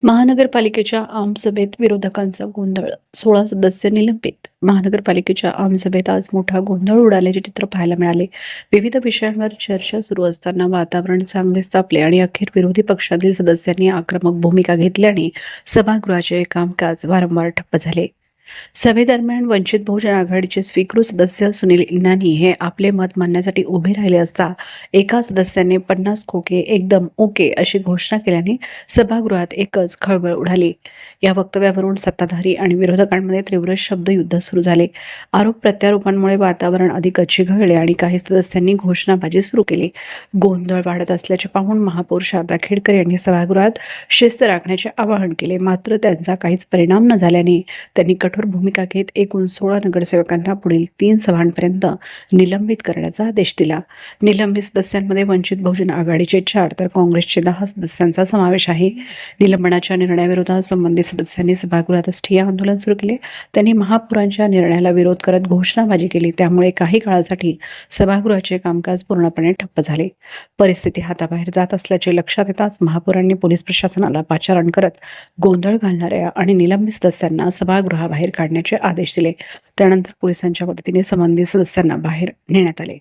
महानगरपालिकेच्या आमसभेत विरोधकांचा गोंधळ, 16 सदस्य निलंबित. महानगरपालिकेच्या आमसभेत आज मोठा गोंधळ उडाल्याचे चित्र पाहायला मिळाले. विविध विषयांवर चर्चा सुरू असताना वातावरण चांगलेच तापले आणि अखेर विरोधी पक्षातील सदस्यांनी आक्रमक भूमिका घेतल्याने सभागृहाचे कामकाज वारंवार ठप्प झाले. सभेदरम्यान वंचित बहुजन आघाडीचे स्वीकृत सदस्य सुनील इनानी हे आपले मत मांडण्यासाठी उभे राहिले असता एका सदस्याने 50 खोके एकदम ओके अशी घोषणा केल्याने सभागृहात एकच खळबळ उडाली. या वक्तव्यावरून सत्ताधारी आणि विरोधकांमध्ये तीव्र शब्दयुद्ध सुरू झाले. आरोप प्रत्यारोपांमुळे वातावरण अधिक चिघळले आणि काही सदस्यांनी घोषणाबाजी सुरू केली. गोंधळ वाढत असल्याचे पाहून महापौर शारदा खेडकर यांनी सभागृहात शिस्त राखण्याचे आवाहन केले. मात्र त्यांचा काहीच परिणाम न झाल्याने त्यांनी कठोर भूमिका घेत एकूण 16 नगरसेवकांना पुढील 3 सभांपर्यंत निलंबित करण्याचा आदेश दिला. निलंबित सदस्यांमध्ये वंचित बहुजन आघाडीचे 4 तर काँग्रेसचे 10 सदस्यांचा समावेश आहे. निलंबनाच्या निर्णयाविरोधात संबंधित सदस्यांनी सभागृहात ठिय्या आंदोलन सुरू केले. त्यांनी महापौरांच्या निर्णयाला विरोध करत घोषणाबाजी केली. त्यामुळे काही काळासाठी सभागृहाचे कामकाज पूर्णपणे ठप्प झाले. परिस्थिती हाताबाहेर जात असल्याचे लक्षात येताच महापौरांनी पोलीस प्रशासनाला पाचारण करत गोंधळ घालणाऱ्या आणि निलंबित सदस्यांना सभागृहाबाहेर काढण्याचे आदेश दिले. त्यानंतर पोलिसांच्या मदतीने संबंधित सदस्यांना बाहेर नेण्यात आले.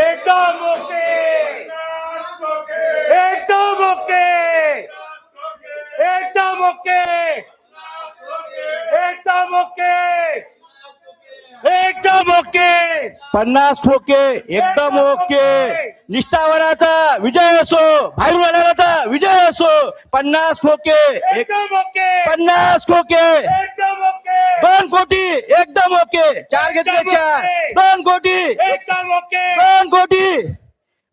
एकदम ओके, एकदम ओके, एकदम ओके, एकदम ओके, एकदम ओके, 50 ठोके एकदम ओके. निष्ठावनाचा विजय असो, बाहेरून आलेलाचा विजय असो. 50 खोके एकदम ओके, 50 खोके एकदम ओके, 2 कोटी एकदम ओके, 4 घेतले 4, 2 कोटी एकदम ओके, 2 कोटी.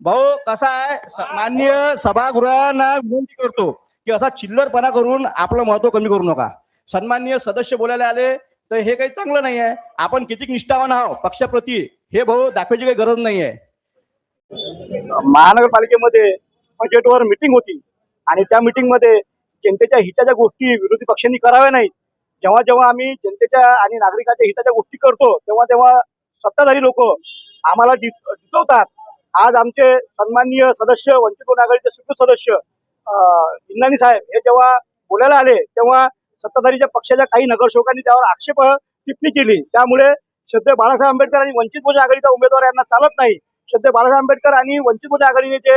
भाऊ कसा आहे, माननीय सभागृहांना विनंती करतो की असा चिल्लरपणा करून आपलं महत्व कमी करू नका. सन्माननीय सदस्य बोलायला आले तर हे काही चांगलं नाही आहे. आपण किती निष्ठावान आहोत पक्षाप्रती हे भाऊ दाखवायची काही गरज नाही आहे. महानगरपालिकेमध्ये बजेटवर मीटिंग होती आणि त्या मीटिंग मध्ये जनतेच्या हिताच्या गोष्टी विरोधी पक्षांनी कराव्या नाहीत. जेव्हा जेव्हा आम्ही जनतेच्या आणि नागरिकांच्या हिताच्या गोष्टी करतो तेव्हा तेव्हा सत्ताधारी लोक आम्हाला डिचवतात. आज आमचे सन्माननीय सदस्य वंचित बहुजन आघाडीचे स्वीकृत सदस्य इनानी साहेब हे जेव्हा बोलायला आले तेव्हा सत्ताधारीच्या पक्षाच्या काही नगरसेवकांनी त्यावर आक्षेप टिप्पणी केली. त्यामुळे श्रद्धेय बाळासाहेब आंबेडकर आणि वंचित बहुजन आघाडीचा उमेदवार यांना चालत नाही. श्रद्धेय बाळासाहेब आंबेडकर आणि वंचित बहुजन आघाडीने जे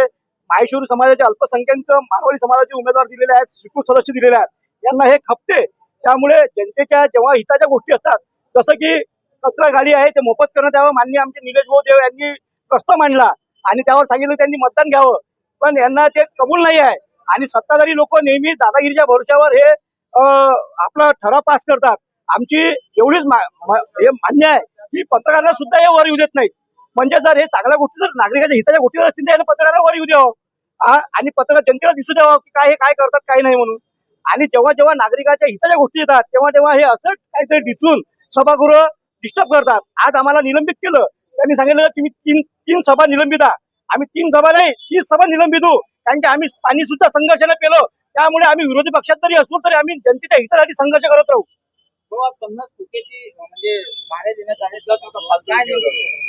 माहेश्वरी समाजाचे अल्पसंख्याक मारवाडी समाजाचे उमेदवार दिलेले आहेत, स्वीकृत सदस्य दिलेले आहेत, यांना हे खपते. त्यामुळे जनतेच्या जेव्हा हिताच्या गोष्टी असतात जसं की कचरा गाडी आहे ते मोफत करण्यात यावं, माननीय आमचे निलेश भाऊ देव यांनी प्रस्ताव मांडला आणि त्यावर सांगितलं त्यांनी मतदान घ्यावं, पण यांना ते कबूल नाही आहे. आणि सत्ताधारी लोक नेहमी दादागिरीच्या भरोश्यावर हे आपला ठराव पास करतात. आमची एवढीच हे मान्य आहे की पत्रकारांना सुद्धा हे वर येऊ देत नाहीत. म्हणजे जर हे चांगल्या गोष्टी जर नागरिकांच्या हिताच्या गोष्टीवर असतील तर पत्रकारांना वर येऊ द्यावं आणि पत्रकार जनतेला दिसू द्यावं की काय हे काय करतात काय नाही म्हणून. आणि जेव्हा जेव्हा नागरिकांच्या हिताच्या गोष्टी येतात तेव्हा तेव्हा हे असं काहीतरी डिचून सभागृह डिस्टर्ब करतात. आज आम्हाला निलंबित केलं. त्यांनी सांगितलं की मी तीन सभा निलंबित आहे. आम्ही 3 सभा नाही 30 सभा निलंबित होऊ, कारण की आम्ही पाणी सुद्धा संघर्षाने पेलो. त्यामुळे आम्ही विरोधी पक्षात जरी असलो तरी आम्ही जनतेच्या हितासाठी संघर्ष करत राहू.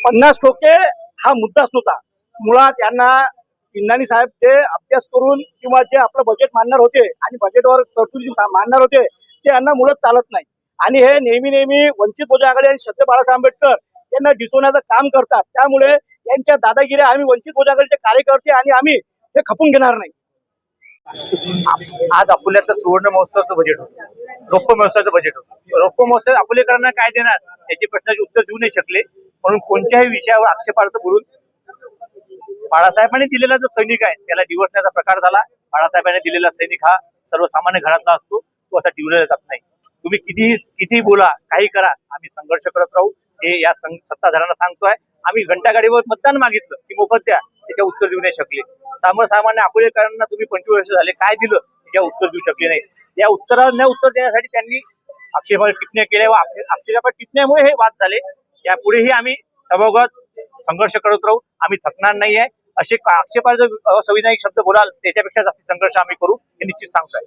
50 ठोके हा मुद्दाच नव्हता. मुळात यांना इनानी साहेब जे अभ्यास करून किंवा जे आपलं बजेट मांडणार होते आणि बजेटवर तरतुदी मांडणार होते ते यांना मुळात चालत नाही. आणि हे नेहमी नेहमी वंचित बहुजन आघाडी आणि श्रद्धेय बाळासाहेब आंबेडकर यांना डिचवण्याचं काम करतात. त्यामुळे यांच्या दादागिऱ्या आम्ही वंचित बहुजन आघाडीचे कार्यकर्ते आणि आम्ही हे खपून घेणार नाही. आज अकोल्याचं सुवर्ण महोत्सवाचं बजेट होतं, रौप्य महोत्सवाचं बजेट होतं. रौप्य महोत्सव अकोलेकरांना काय देणार याची प्रश्नाचे उत्तर देऊ नाही शकले, म्हणून कोणत्याही विषयावर आक्षेपार्थ बोलून बाळासाहेबांनी दिलेला जो सैनिक आहे त्याला डिवचण्याचा प्रकार झाला. बाळासाहेबांनी दिलेला सैनिक हा सर्वसामान्य घरातला असतो, तो असा डिवलेला जात नाही. तुम्ही किती बोला काही करा, आम्ही संघर्ष करत राहू हे या सत्ताधाऱ्यांना सांगतोय. आम्ही घंटागाडीवर मतदान मागितलं की मोफत द्या, त्याच्या उत्तर देऊ नाही शकले. सामान्य अकोलेकरांना तुम्ही 25 वर्ष झाले काय दिलं त्याच्या उत्तर देऊ शकले नाही. या उत्तरावर न उत्तर देण्यासाठी त्यांनी आक्षेपार्ह टिप्पण्या केल्या व आक्षेपार्ह टिप्पण्यामुळे हे वाद झाले. यापुढेही आम्ही सभागृहात संघर्ष करत राहू, आम्ही थकणार नाही आहे. असे आक्षेपार्ह असंविधानिक शब्द बोलाल त्याच्यापेक्षा जास्त संघर्ष आम्ही करू हे निश्चित सांगतोय.